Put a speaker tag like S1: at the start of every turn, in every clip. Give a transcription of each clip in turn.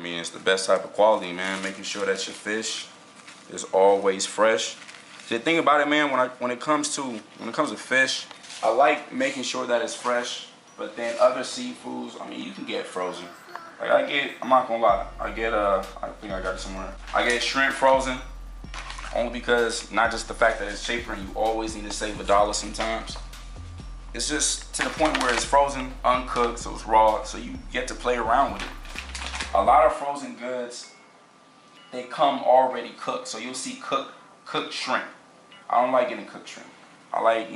S1: mean, it's the best type of quality, man. Making sure that your fish is always fresh. The thing about it, man, when it comes to fish, I like making sure that it's fresh. But then other seafoods, I mean, you can get frozen. Like I'm not gonna lie, I think I got it somewhere. I get shrimp frozen, only because not just the fact that it's cheaper and you always need to save $1 sometimes. It's just to the point where it's frozen, uncooked, so it's raw, so you get to play around with it. A lot of frozen goods, they come already cooked, so you'll see cooked shrimp. I don't like getting cooked shrimp. I like,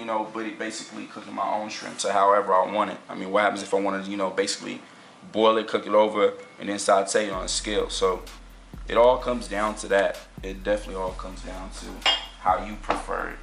S1: basically cooking my own shrimp to however I want it. I mean, what happens if I want to, basically boil it, cook it over, and then saute it on a skillet? So it all comes down to that. It definitely all comes down to how you prefer it.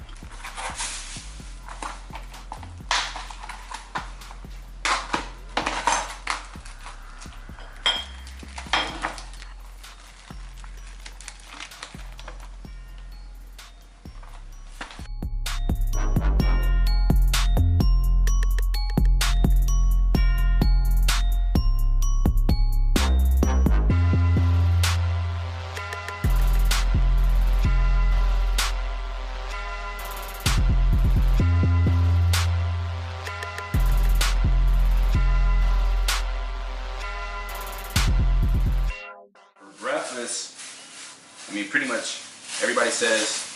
S1: Breakfast, I mean, pretty much everybody says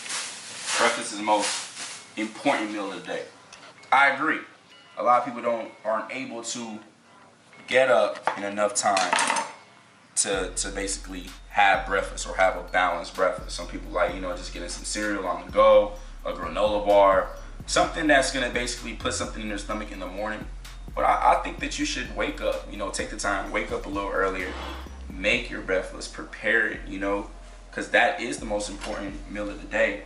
S1: breakfast is the most important meal of the day. I agree. A lot of people aren't able to get up in enough time to basically have breakfast or have a balanced breakfast. Some people like, just getting some cereal on the go, a granola bar, something that's gonna basically put something in their stomach in the morning. But I think that you should wake up, take the time, wake up a little earlier, make your breakfast, prepare it, because that is the most important meal of the day.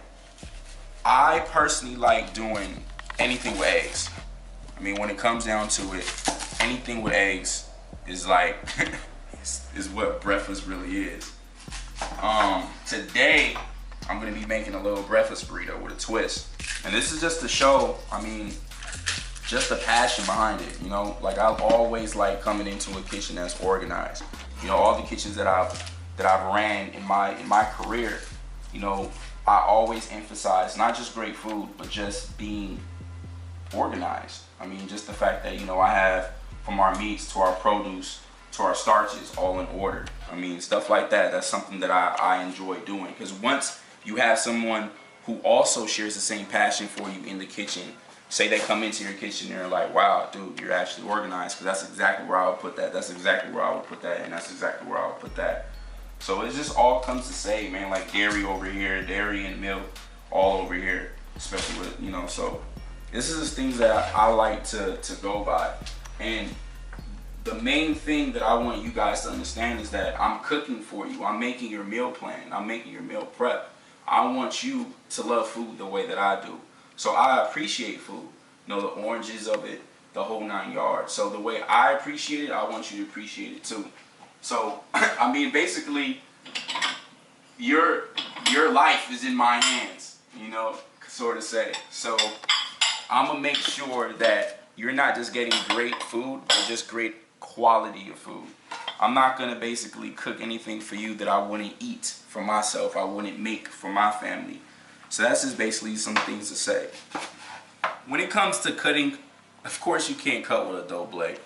S1: I personally like doing anything with eggs. I mean, when it comes down to it, anything with eggs is like, is what breakfast really is. Today, I'm gonna be making a little breakfast burrito with a twist. And this is just to show, just the passion behind it, Like I've always liked coming into a kitchen that's organized. All the kitchens that I've ran in my career, I always emphasize not just great food, but just being organized. I mean, just the fact that, I have from our meats to our produce to our starches all in order. I mean, stuff like that, that's something that I enjoy doing. Because once you have someone who also shares the same passion for you in the kitchen, say they come into your kitchen and they're like, wow, dude, you're actually organized, because that's exactly where I would put that. That's exactly where I would put that, and that's exactly where I would put that. So it just all comes to say, man, like dairy over here, dairy and milk all over here, especially with, so this is things that I like to go by. And the main thing that I want you guys to understand is that I'm cooking for you. I'm making your meal plan. I'm making your meal prep. I want you to love food the way that I do. So I appreciate food, the oranges of it, the whole 9 yards. So the way I appreciate it, I want you to appreciate it too. So, I mean, basically, your life is in my hands, sort of say. So I'm gonna make sure that you're not just getting great food, but just great quality of food. I'm not gonna basically cook anything for you that I wouldn't eat for myself, I wouldn't make for my family. So that's just basically some things to say. When it comes to cutting, of course you can't cut with a dull blade.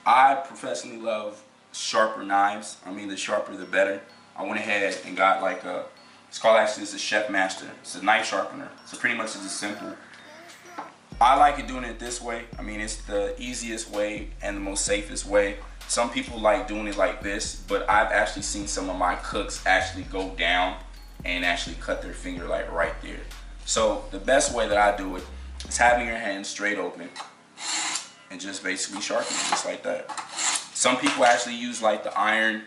S1: I professionally love sharper knives. I mean, the sharper the better. I went ahead and got it's a Chef Master. It's a knife sharpener. So pretty much it's just simple. I like it doing it this way. I mean, it's the easiest way and the most safest way. Some people like doing it like this, but I've actually seen some of my cooks actually go down and actually cut their finger like right there. So the best way that I do it is having your hand straight open and just basically sharpen it just like that. Some people actually use like the iron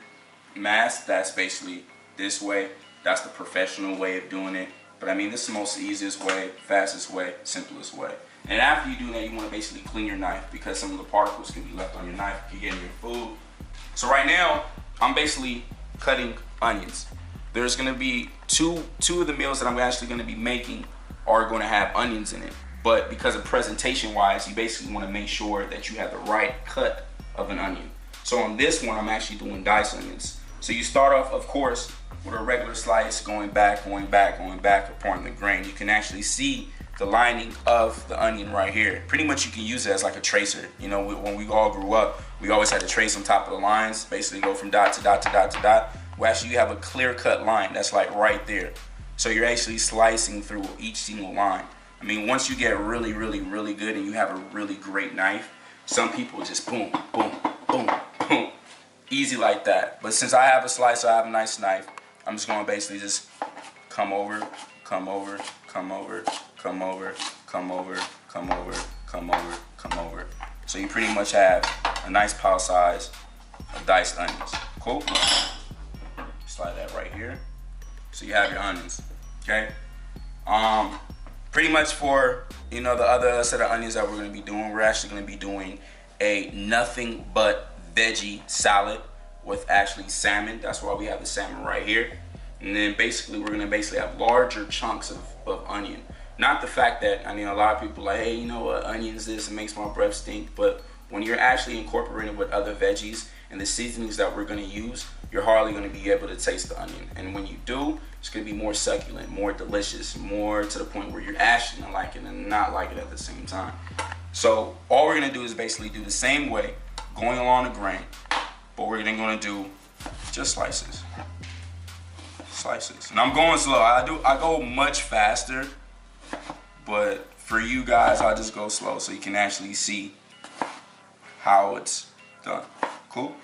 S1: mask. That's basically this way. That's the professional way of doing it. But I mean, this is the most easiest way, fastest way, simplest way. And after you do that, you want to basically clean your knife, because some of the particles can be left on your knife if you get in your food. So right now, I'm basically cutting onions. There's going to be two of the meals that I'm actually going to be making are going to have onions in it. But because of presentation wise, you basically want to make sure that you have the right cut of an onion. So on this one, I'm actually doing diced onions. So you start off, of course, with a regular slice, going back, upon the grain. You can actually see the lining of the onion right here. Pretty much you can use it as like a tracer. You know, when we all grew up, we always had to trace on top of the lines, basically go from dot to dot to dot to dot. Well, actually you have a clear cut line that's like right there. So you're actually slicing through each single line. I mean, once you get really, really, really good and you have a really great knife, some people just boom, boom, boom, boom. Easy like that. But since I have a slicer, I have a nice knife, I'm just gonna basically just come over, come over, come over, come over, come over, come over, come over, come over. So you pretty much have a nice pile size of diced onions. Cool? Slide that right here. So you have your onions, okay? Pretty much for, you know, the other set of onions that we're gonna be doing, we're actually gonna be doing a nothing but veggie salad with actually salmon. That's why we have the salmon right here. And then basically we're gonna have larger chunks of onion. Not the fact that, I mean, a lot of people are like, hey, you know what, onions this, it makes my breath stink. But when you're actually incorporating with other veggies and the seasonings that we're gonna use, you're hardly gonna be able to taste the onion. And when you do, it's gonna be more succulent, more delicious, more to the point where you're actually gonna like it and not like it at the same time. So all we're gonna do is basically do the same way, going along the grain, but we're gonna do just slices. Slices. And I'm going slow. I go much faster, but for you guys, I just go slow so you can actually see how it's done. Cool?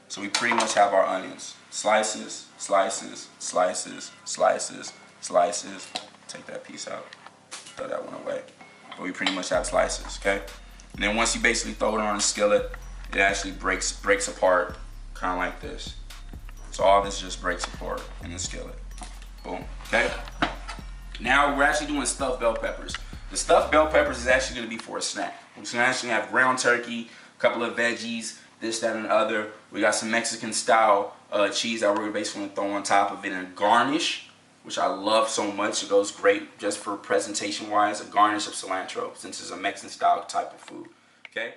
S1: So we pretty much have our onions. Slices, slices, slices, slices, slices. Take that piece out. Throw that one away. But we pretty much have slices, okay? And then once you basically throw it on a skillet, it actually breaks apart, kind of like this. So all this just breaks apart in the skillet. Boom, okay? Now we're actually doing stuffed bell peppers. The stuffed bell peppers is actually gonna be for a snack. We're gonna actually have ground turkey, a couple of veggies, this, that, and the other. We got some Mexican style cheese that we're basically gonna throw on top of it and garnish, which I love so much. It goes great just for presentation wise, a garnish of cilantro since it's a Mexican style type of food, okay?